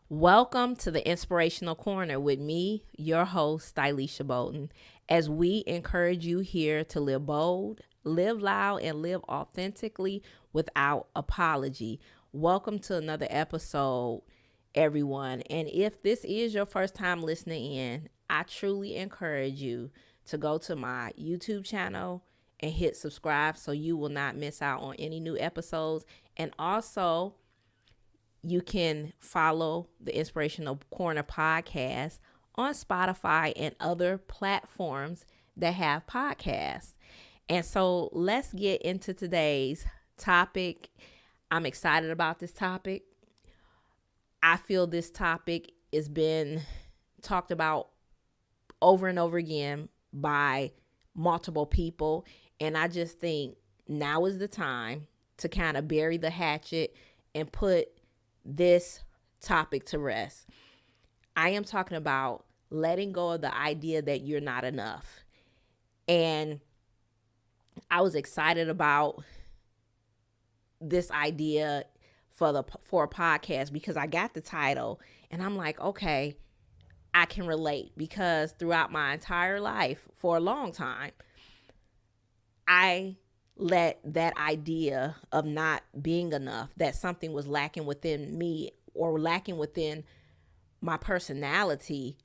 Welcome to the Inspirational Corner with me, your host, Stylisha Bolton, as we encourage you here to live bold, live loud, and live authentically without apology. Welcome to another episode, everyone. And if this is your first time listening in, I truly encourage you to go to my YouTube channel and hit subscribe so you will not miss out on any new episodes. And also, you can follow the Inspirational Corner podcast on Spotify and other platforms that have podcasts. And so let's get into today's topic. I'm excited about this topic. I feel this topic has been talked about over and over again by multiple people. And I just think now is the time to kind of bury the hatchet and put this topic to rest. I am talking about letting go of the idea that you're not enough. And I was excited about this idea for a podcast because I got the title and I'm like, okay, I can relate because throughout my entire life for a long time, I let that idea of not being enough, that something was lacking within me or lacking within my personality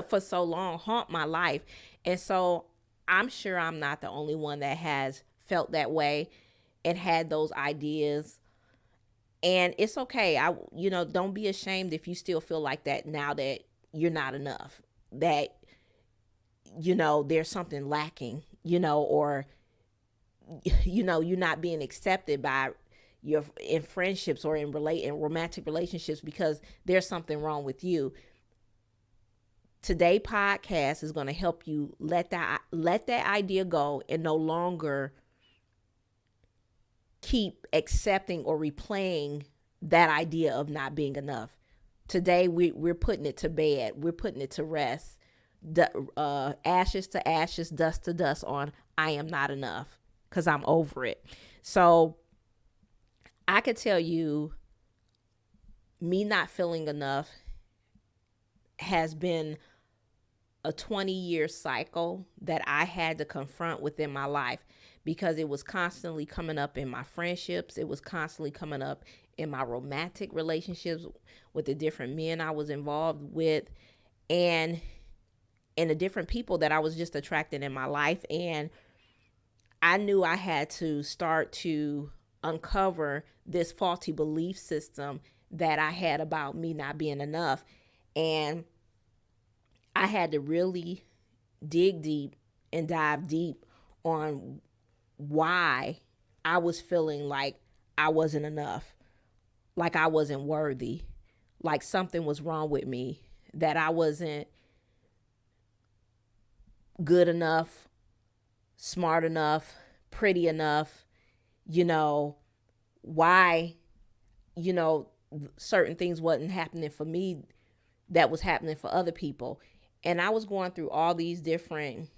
for so long haunt my life. And so I'm sure I'm not the only one that has felt that way and had those ideas. And it's okay. Don't be ashamed if you still feel like that now that you're not enough, that, there's something lacking, or you're not being accepted by your in friendships or in romantic relationships because there's something wrong with you. Today podcast is going to help you let that idea go and no longer keep accepting or replaying that idea of not being enough. Today we're putting it to bed. We're putting it to rest. Ashes to ashes, dust to dust on I am not enough because I'm over it. So I could tell you, me not feeling enough has been a 20-year cycle that I had to confront within my life because it was constantly coming up in my friendships. It was constantly coming up in my romantic relationships with the different men I was involved with and the different people that I was just attracting in my life. And I knew I had to start to uncover this faulty belief system that I had about me not being enough. And I had to really dig deep and dive deep on why I was feeling like I wasn't enough, like I wasn't worthy, like something was wrong with me, that I wasn't good enough, smart enough, pretty enough, why, certain things wasn't happening for me that was happening for other people. And I was going through all these different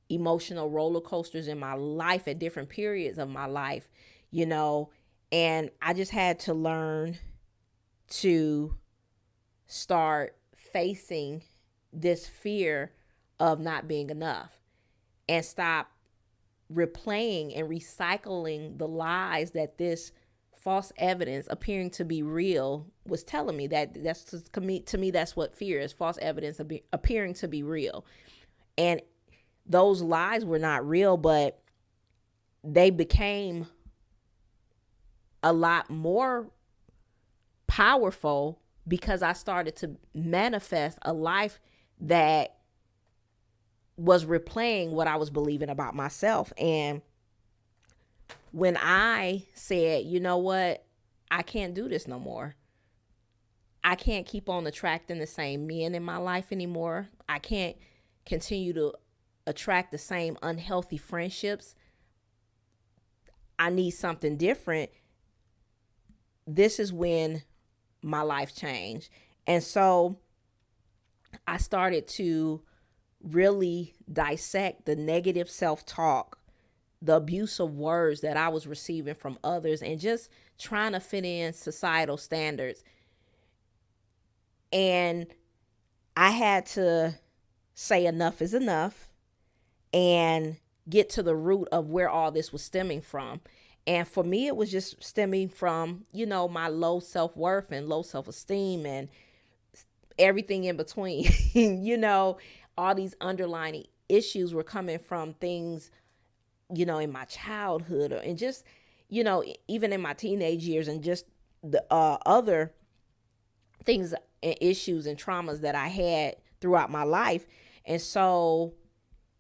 emotional roller coasters in my life at different periods of my life, and I just had to learn to start facing this fear of not being enough and stop replaying and recycling the lies that this false evidence appearing to be real was telling me. That's to me that's what fear is: false evidence appearing to be real. And those lies were not real, but they became a lot more powerful because I started to manifest a life that was replaying what I was believing about myself. And when I said, you know what, I can't do this no more. I can't keep on attracting the same men in my life anymore. I can't continue to attract the same unhealthy friendships. I need something different. This is when my life changed. And so I started to really dissect the negative self-talk, the abusive words that I was receiving from others, and just trying to fit in societal standards. And I had to say enough is enough and get to the root of where all this was stemming from. And for me, it was just stemming from, my low self-worth and low self-esteem and everything in between. All these underlying issues were coming from things, in my childhood and just, even in my teenage years, and just the other things and issues and traumas that I had throughout my life. And so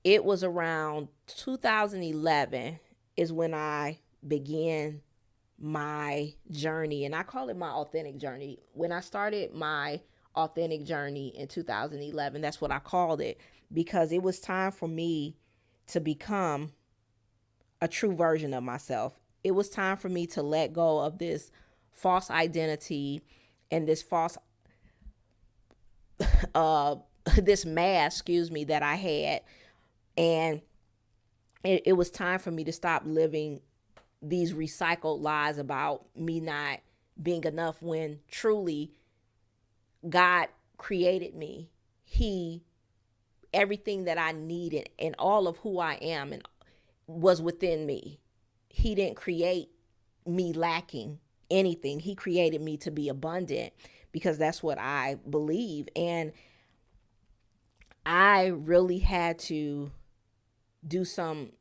it was around 2011 is when I began my journey, and I call it my authentic journey. When I started my authentic journey in 2011, that's what I called it, because it was time for me to become a true version of myself. It was time for me to let go of this false identity and this false this mask, that I had. And it was time for me to stop living these recycled lies about me not being enough, when truly God created me. Everything that I needed and all of who I am and was within me. He didn't create me lacking anything. He created me to be abundant, because that's what I believe. And I really had to do some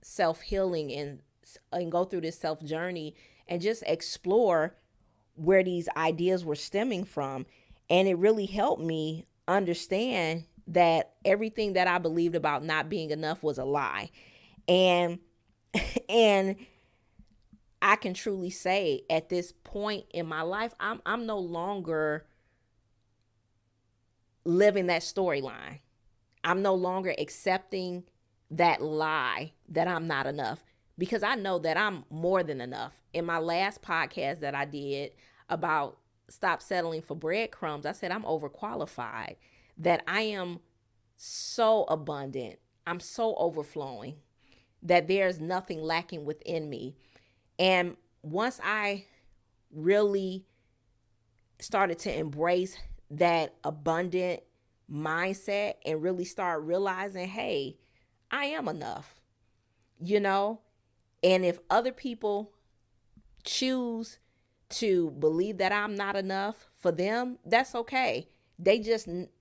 self-healing and go through this self-journey and just explore where these ideas were stemming from. And it really helped me understand that everything that I believed about not being enough was a lie. And I can truly say at this point in my life, I'm no longer living that storyline. I'm no longer accepting that lie that I'm not enough, because I know that I'm more than enough. In my last podcast that I did about stop settling for breadcrumbs, I said I'm overqualified, that I am so abundant, I'm so overflowing, that there's nothing lacking within me. And once I really started to embrace that abundant mindset and really start realizing, hey, I am enough, and if other people choose to believe that I'm not enough for them, that's okay.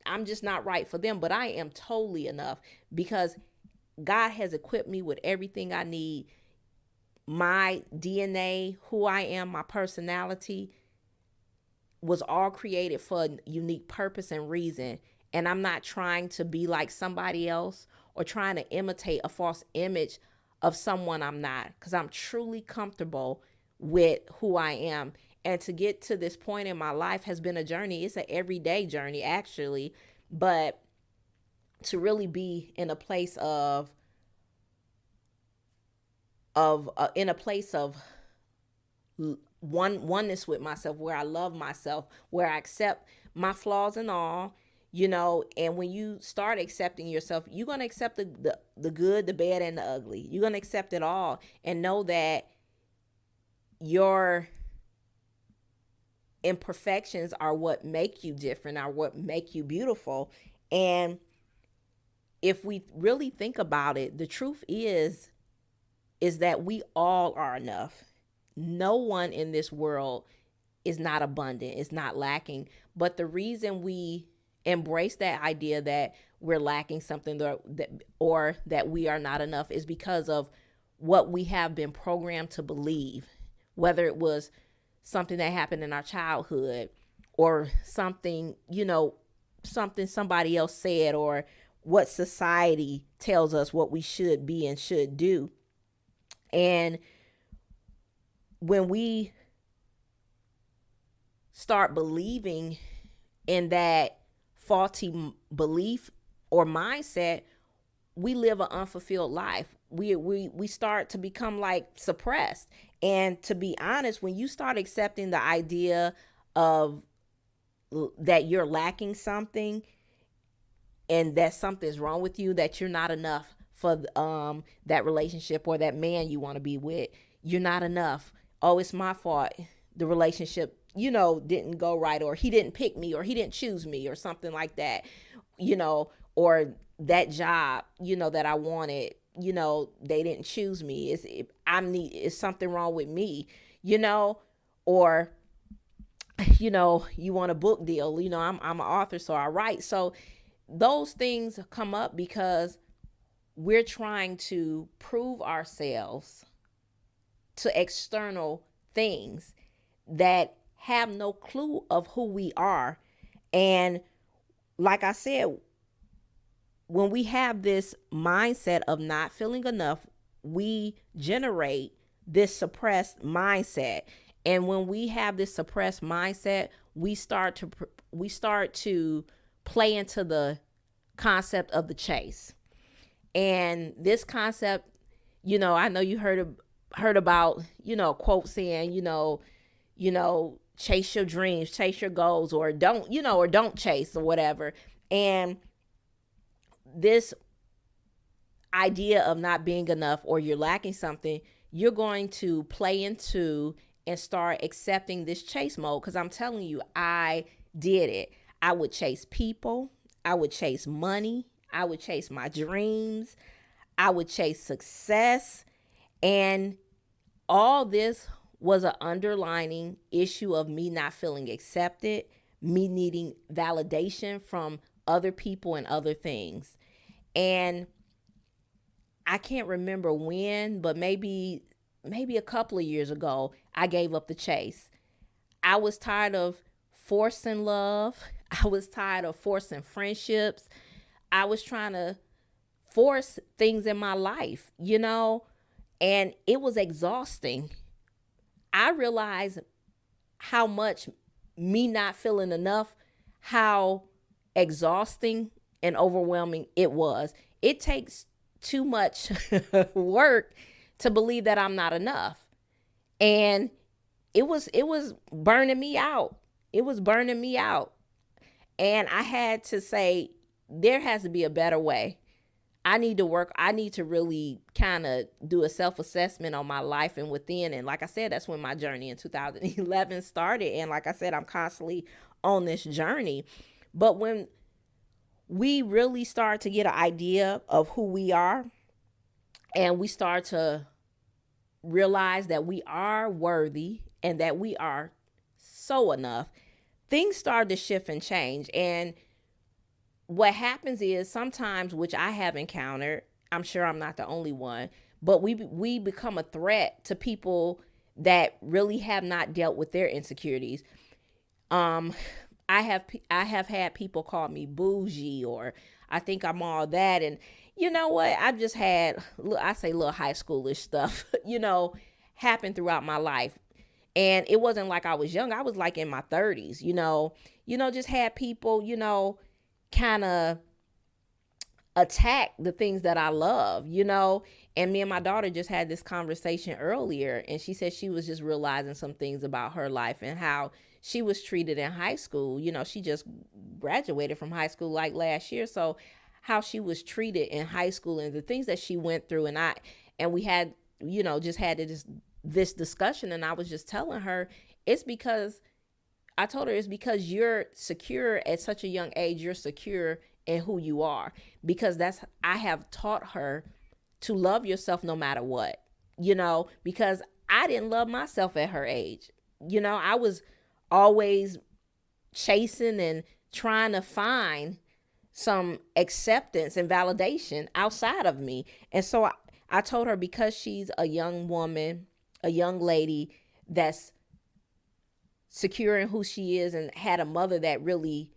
I'm just not right for them, but I am totally enough, because God has equipped me with everything I need. My DNA, who I am, my personality was all created for a unique purpose and reason. And I'm not trying to be like somebody else or trying to imitate a false image of someone I'm not, because I'm truly comfortable with who I am. And to get to this point in my life has been a journey. It's an everyday journey, actually. But to really be in a place of oneness with myself, where I love myself, where I accept my flaws and all, and when you start accepting yourself, you're going to accept the good, the bad, and the ugly. You're going to accept it all and know that your imperfections are what make you different, are what make you beautiful. And if we really think about it, the truth is that we all are enough. No one in this world is not abundant, is not lacking. But the reason we embrace that idea that we're lacking something, or that we are not enough, is because of what we have been programmed to believe, whether it was something that happened in our childhood, or something somebody else said, or what society tells us what we should be and should do. And when we start believing in that faulty belief or mindset, we live an unfulfilled life. We start to become like suppressed. And to be honest, when you start accepting the idea of that you're lacking something and that something's wrong with you, that you're not enough for that relationship or that man you want to be with, you're not enough. Oh, it's my fault. The relationship didn't go right, or he didn't pick me, or he didn't choose me, or something like that, or that job, that I wanted, they didn't choose me. Is something wrong with me, or, you want a book deal, I'm an author, so I write. So those things come up because we're trying to prove ourselves to external things that have no clue of who we are. And like I said, when we have this mindset of not feeling enough, we generate this suppressed mindset. And when we have this suppressed mindset, we start to play into the concept of the chase. And this concept, I know you heard about, quote saying, chase your dreams, chase your goals, or don't chase, or whatever. And this idea of not being enough, or you're lacking something, you're going to play into and start accepting this chase mode. Because I'm telling you, I did it. I would chase people. I would chase money. I would chase my dreams. I would chase success. And all this was an underlining issue of me not feeling accepted, me needing validation from other people and other things. And I can't remember when, but maybe a couple of years ago, I gave up the chase. I was tired of forcing love. I was tired of forcing friendships. I was trying to force things in my life, and it was exhausting. I realized how much me not feeling enough, how exhausting and overwhelming it was. It takes too much work to believe that I'm not enough. And it was burning me out. It was burning me out. And I had to say, there has to be a better way. I need to work. I need to really kind of do a self-assessment on my life and within. And like I said, that's when my journey in 2011 started. And like I said, I'm constantly on this journey. But when we really start to get an idea of who we are, and we start to realize that we are worthy and that we are so enough, things start to shift and change. And what happens is sometimes, which I have encountered, I'm sure I'm not the only one, but we become a threat to people that really have not dealt with their insecurities. I have had people call me bougie, or I think I'm all that. And you know what? I've just had, I say little high schoolish stuff, happen throughout my life. And it wasn't like I was young. I was like in my 30s, just had people, kind of attack the things that I love, and me and my daughter just had this conversation earlier, and she said she was just realizing some things about her life and how she was treated in high school. She just graduated from high school like last year. So how she was treated in high school and the things that she went through. And we had, just had this discussion, and I was just telling her, I told her it's because you're secure at such a young age. You're secure in who you are, because I have taught her to love yourself no matter what, because I didn't love myself at her age. I was always chasing and trying to find some acceptance and validation outside of me. And so I told her, because she's a young woman, a young lady that's secure in who she is, and had a mother that really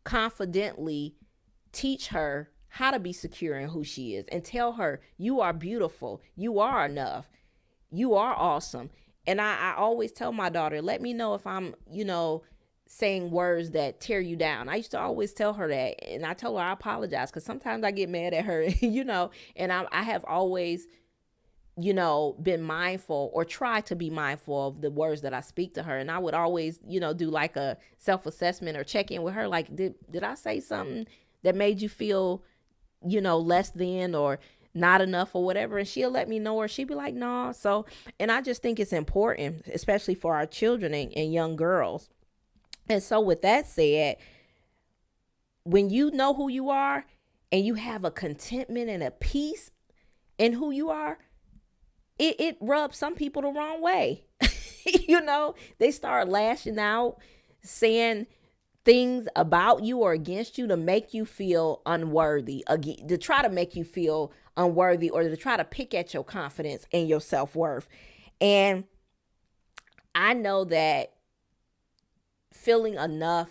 confidently teach her how to be secure in who she is, and tell her, you are beautiful, you are enough, you are awesome. And I always tell my daughter, let me know if I'm, saying words that tear you down. I used to always tell her that, and I told her I apologize, because sometimes I get mad at her, and I have always, been mindful, or try to be mindful of the words that I speak to her. And I would always, do like a self-assessment or check in with her. Like, did I say something that made you feel, less than, or not enough or whatever, and she'll let me know, or she'd be like, no. So, and I just think it's important, especially for our children and young girls. And so with that said, when you know who you are and you have a contentment and a peace in who you are, it rubs some people the wrong way. They start lashing out, saying things about you or against you to make you feel unworthy, to try to make you feel unworthy, or to try to pick at your confidence and your self-worth. And I know that feeling enough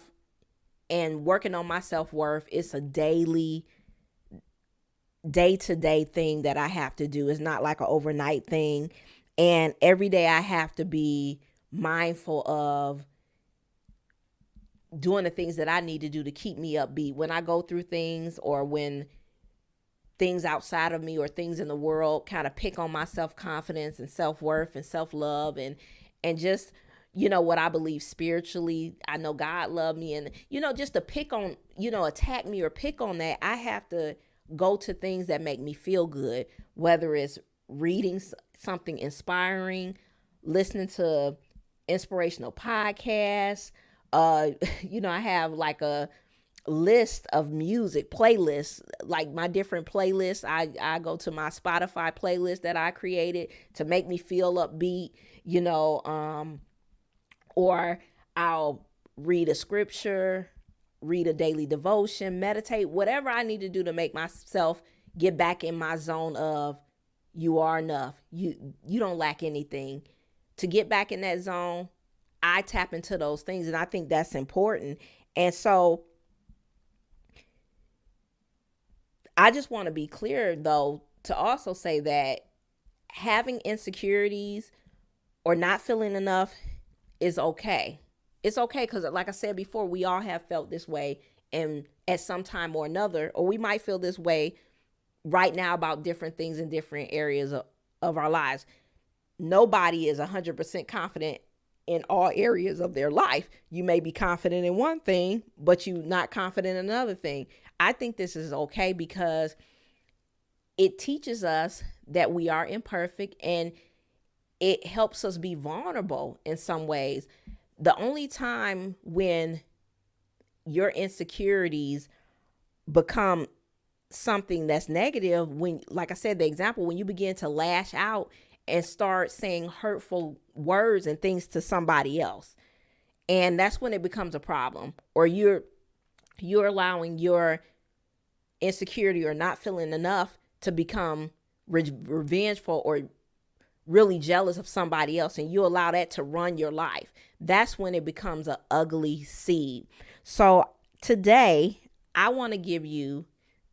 and working on my self-worth is a daily, day-to-day thing that I have to do. It's not like an overnight thing. And every day I have to be mindful of doing the things that I need to do to keep me upbeat when I go through things, or when things outside of me or things in the world kind of pick on my self-confidence and self-worth and self-love, and just, what I believe spiritually. I know God loved me, and, just to pick on, attack me or pick on that, I have to go to things that make me feel good, whether it's reading something inspiring, listening to inspirational podcasts. I have like a list of music playlists, like my different playlists. I go to my Spotify playlist that I created to make me feel upbeat, or I'll read a scripture, read a daily devotion, meditate, whatever I need to do to make myself get back in my zone of you are enough. You don't lack anything. To get back in that zone, I tap into those things, and I think that's important. And so I just want to be clear, though, to also say that having insecurities or not feeling enough is okay. It's okay, because like I said before, we all have felt this way, and at some time or another, or we might feel this way right now about different things in different areas of our lives. Nobody is 100% confident in all areas of their life. You may be confident in one thing, but you're not confident in another thing. I think this is okay, because it teaches us that we are imperfect, and it helps us be vulnerable in some ways. The only time when your insecurities become something that's negative, when, like I said, the example, when you begin to lash out and start saying hurtful words and things to somebody else. And that's when it becomes a problem, or you're allowing your insecurity or not feeling enough to become revengeful or really jealous of somebody else, and you allow that to run your life. That's when it becomes an ugly seed. So today, I want to give you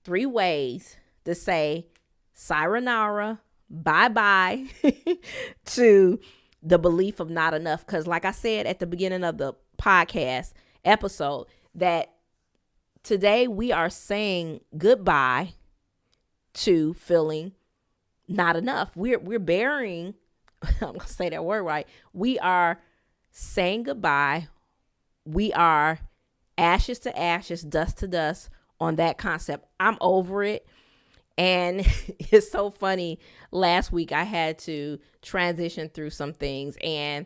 3 ways to say sayonara, bye-bye to the belief of not enough. Because like I said at the beginning of the podcast episode, that today we are saying goodbye to feeling not enough. We're burying, I'm gonna say that word right. We are saying goodbye. We are ashes to ashes, dust to dust on that concept. I'm over it. And it's so funny. Last week I had to transition through some things, and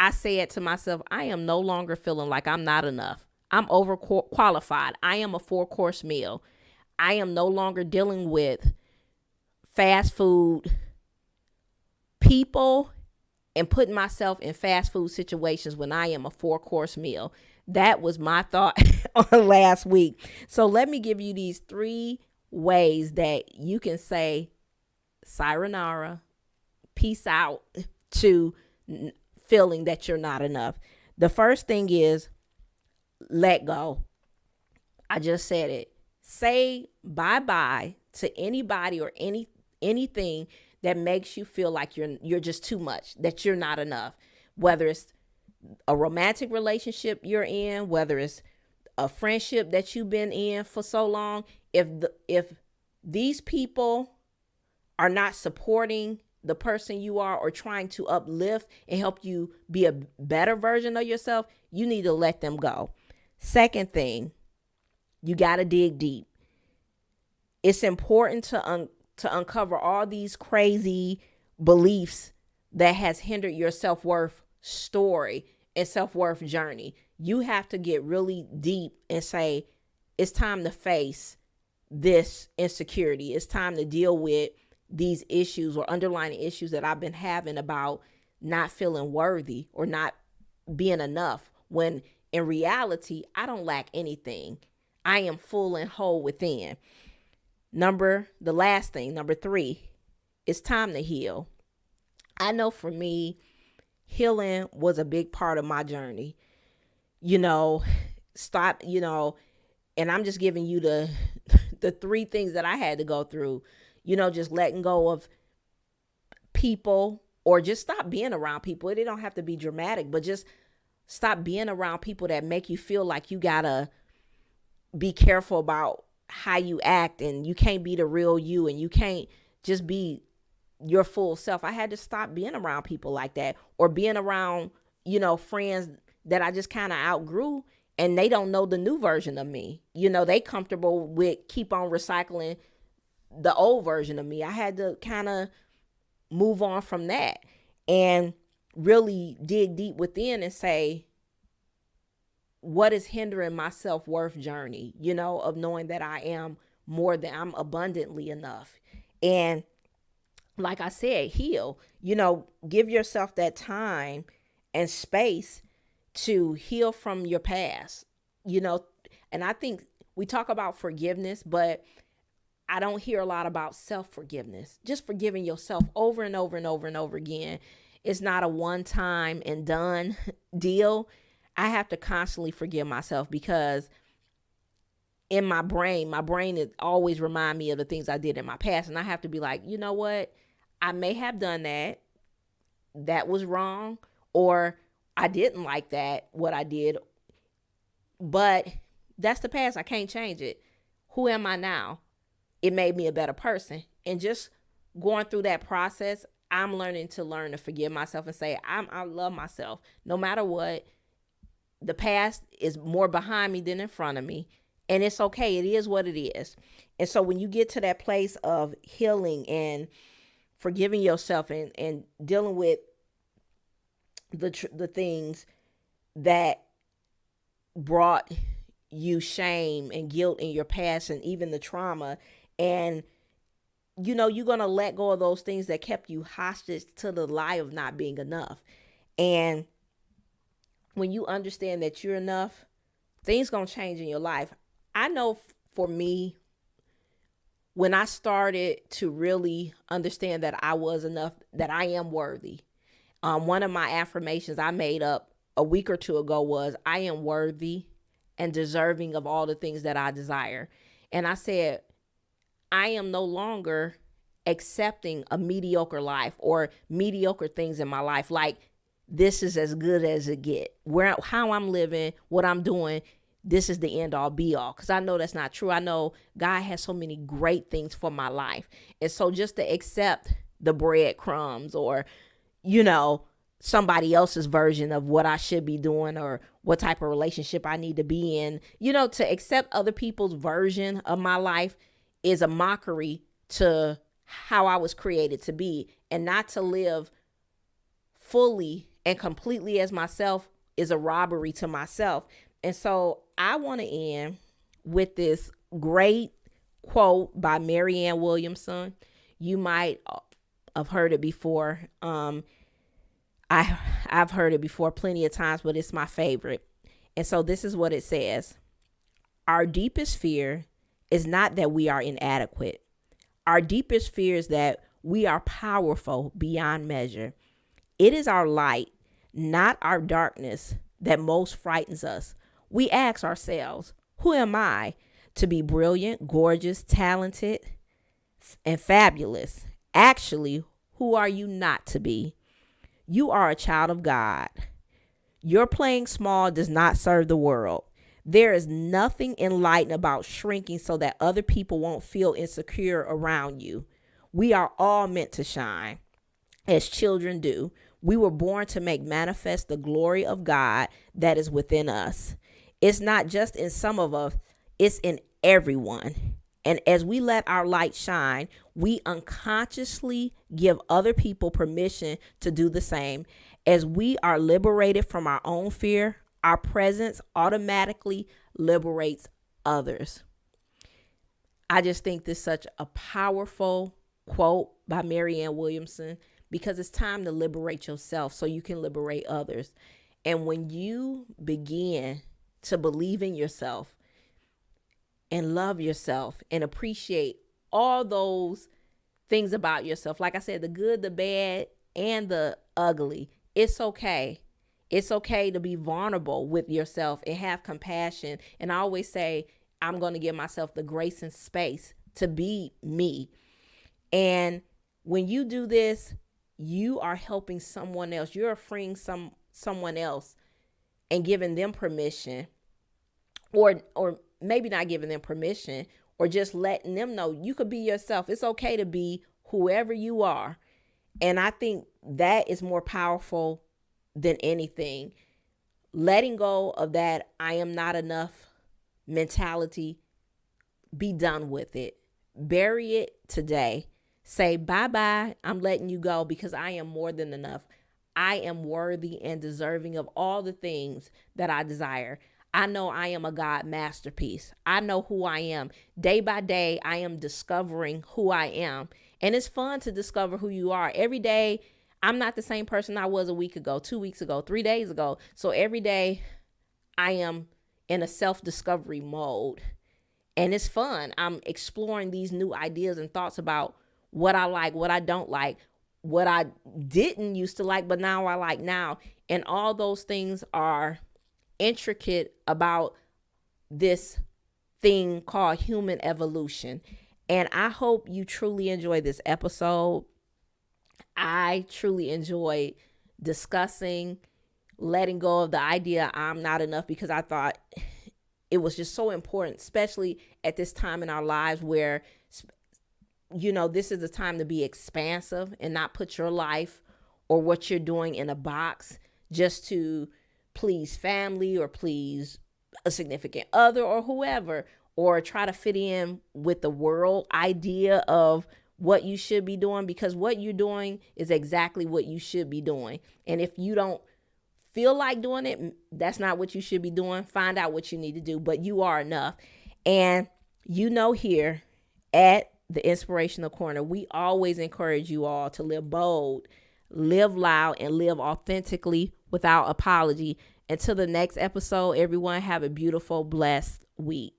I said to myself, I am no longer feeling like I'm not enough. I'm overqualified. I am a 4-course meal. I am no longer dealing with fast food people and putting myself in fast food situations when I am a 4-course meal. That was my thought on last week. So let me give you these 3 ways that you can say sayonara, peace out, to feeling that you're not enough. The first thing is let go. I just said it. Say bye-bye to anybody or anything that makes you feel like you're just too much, that you're not enough. Whether it's a romantic relationship you're in, whether it's a friendship that you've been in for so long, if these people are not supporting the person you are or trying to uplift and help you be a better version of yourself, you need to let them go. Second thing, you got to dig deep. It's important to to uncover all these crazy beliefs that has hindered your self-worth story and self-worth journey. You have to get really deep and say, it's time to face this insecurity. It's time to deal with these issues or underlying issues that I've been having about not feeling worthy or not being enough, when in reality, I don't lack anything. I am full and whole within. Number 3, it's time to heal. I know for me, healing was a big part of my journey. And I'm just giving you the 3 things that I had to go through, just letting go of people, or just stop being around people. It don't have to be dramatic, but just stop being around people that make you feel like you gotta be careful about how you act, and you can't be the real you, and you can't just be your full self. I had to stop being around people like that, or being around, friends that I just kind of outgrew, and they don't know the new version of me. They comfortable with keep on recycling the old version of me. I had to kind of move on from that and really dig deep within and say, what is hindering my self-worth journey, of knowing that I am I'm abundantly enough. And like I said, heal, give yourself that time and space to heal from your past, and I think we talk about forgiveness, but I don't hear a lot about self-forgiveness, just forgiving yourself over and over and over and over again. It's not a one-time and done deal. I have to constantly forgive myself, because in my brain is always remind me of the things I did in my past. And I have to be like, you know what? I may have done that. That was wrong. Or I didn't like that, what I did. But that's the past. I can't change it. Who am I now? It made me a better person. And just going through that process, I'm learning to forgive myself and say, I love myself. No matter what, the past is more behind me than in front of me. And it's okay. It is what it is. And so when you get to that place of healing and forgiving yourself and dealing with the things that brought you shame and guilt in your past, and even the trauma, and you're going to let go of those things that kept you hostage to the lie of not being enough. And when you understand that you're enough, things going to change in your life. I know for me, when I started to really understand that I was enough, that I am worthy, one of my affirmations I made up a week or two ago was, I am worthy and deserving of all the things that I desire. And I said, I am no longer accepting a mediocre life or mediocre things in my life. Like, this is as good as it get. How I'm living, what I'm doing, this is the end all be all. Because I know that's not true. I know God has so many great things for my life. And so just to accept the breadcrumbs, or, somebody else's version of what I should be doing, or what type of relationship I need to be in, to accept other people's version of my life is a mockery to how I was created to be. And not to live fully and completely as myself is a robbery to myself. And so I want to end with this great quote by Marianne Williamson. You might have heard it before. I've heard it before plenty of times, but it's my favorite. And so this is what it says. Our deepest fear is not that we are inadequate. Our deepest fear is that we are powerful beyond measure. It is our light, not our darkness, that most frightens us. We ask ourselves, who am I to be brilliant, gorgeous, talented, and fabulous? Actually, who are you not to be? You are a child of God. Your playing small does not serve the world. There is nothing enlightened about shrinking so that other people won't feel insecure around you. We are all meant to shine, as children do. We were born to make manifest the glory of God that is within us. It's not just in some of us, it's in everyone. And as we let our light shine, we unconsciously give other people permission to do the same. As we are liberated from our own fear, our presence automatically liberates others. I just think this is such a powerful quote by Marianne Williamson, because it's time to liberate yourself so you can liberate others. And when you begin to believe in yourself and love yourself and appreciate all those things about yourself, like I said, the good, the bad, and the ugly, it's okay. It's okay to be vulnerable with yourself and have compassion. And I always say, I'm going to give myself the grace and space to be me. And when you do this, you are helping someone else. You're freeing someone else and giving them permission, or maybe not giving them permission, or just letting them know you could be yourself. It's okay to be whoever you are. And I think that is more powerful than anything. Letting go of that I am not enough mentality, be done with it. Bury it today. Say bye-bye. I'm letting you go because I am more than enough. I am worthy and deserving of all the things that I desire. I know I am a God masterpiece. I know who I am. Day by day, I am discovering who I am. And it's fun to discover who you are. Every day, I'm not the same person I was a week ago, 2 weeks ago, 3 days ago. So every day, I am in a self-discovery mode. And it's fun. I'm exploring these new ideas and thoughts about what I like, what I don't like, what I didn't used to like, but now I like now. And all those things are intricate about this thing called human evolution. And I hope you truly enjoy this episode. I truly enjoyed discussing letting go of the idea I'm not enough, because I thought it was just so important, especially at this time in our lives where, this is the time to be expansive and not put your life or what you're doing in a box just to please family or please a significant other or whoever, or try to fit in with the world idea of what you should be doing, because what you're doing is exactly what you should be doing. And if you don't feel like doing it, that's not what you should be doing. Find out what you need to do, but you are enough. And here at the Inspirational Corner, we always encourage you all to live bold, live loud, and live authentically without apology. Until the next episode, everyone have a beautiful, blessed week.